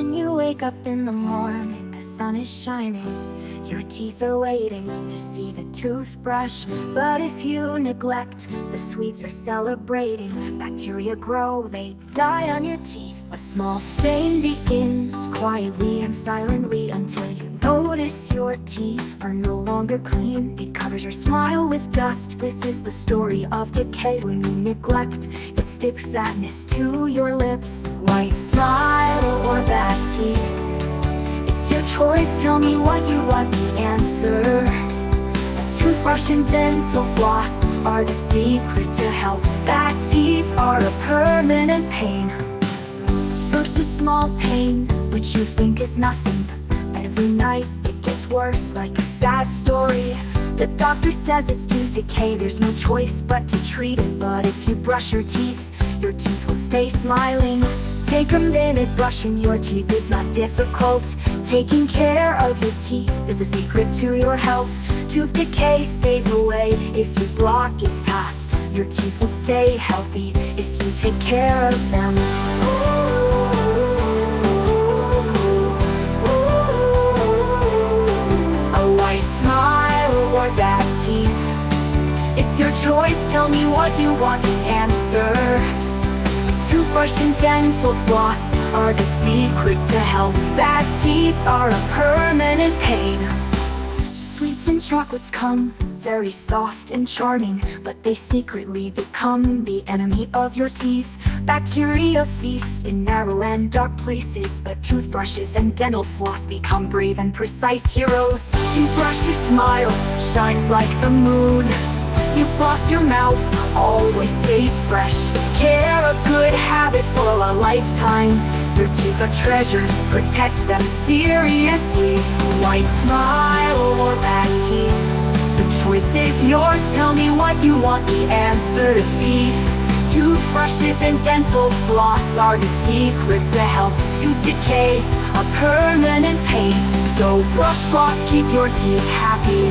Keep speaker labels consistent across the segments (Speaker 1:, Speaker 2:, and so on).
Speaker 1: When you wake up in the morning, the sun is shining. Your teeth are waiting to see the toothbrush. But if you neglect, the sweets are celebrating. Bacteria grow, they die on your teeth. A small stain begins quietly and silently until you notice your teeth are no longer clean. It covers your smile with dust. This is the story of decay. When you neglect, it sticks sadness to your lips. White smile or bad teeth, it's your choice, tell me what you want, the answer. A toothbrush and dental floss are the secret to health. Bad teeth are a permanent pain. First a small pain, which you think is nothing. Every night it gets worse, like a sad story. The doctor says it's tooth decay, there's no choice but to treat it. But if you brush your teeth will stay smiling. Take a minute, brushing your teeth is not difficult. Taking care of your teeth is a secret to your health. Tooth decay stays away if you block its path. Your teeth will stay healthy if you take care of them. A white smile or bad teeth, it's your choice, tell me what you want, the answer. Toothbrush and dental floss are the secret to health. Bad teeth are a permanent pain. Sweets and chocolates come very soft and charming, but they secretly become the enemy of your teeth. Bacteria feast in narrow and dark places, but toothbrushes and dental floss become brave and precise heroes. You brush, your smile shines like the moon. You floss, your mouth always stays fresh. Care, a good habit for a lifetime. Your teeth are treasures, protect them seriously. White smile or bad teeth, the choice is yours, tell me what you want the answer to be. Toothbrushes and dental floss are the secret to health. Tooth decay, a permanent pain. So brush, floss, keep your teeth happy.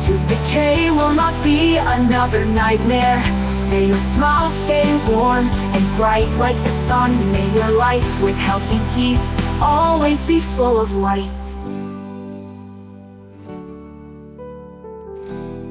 Speaker 1: Tooth decay will not be another nightmare. May your smile stay warm and bright like the sun. May your life with healthy teeth always be full of light.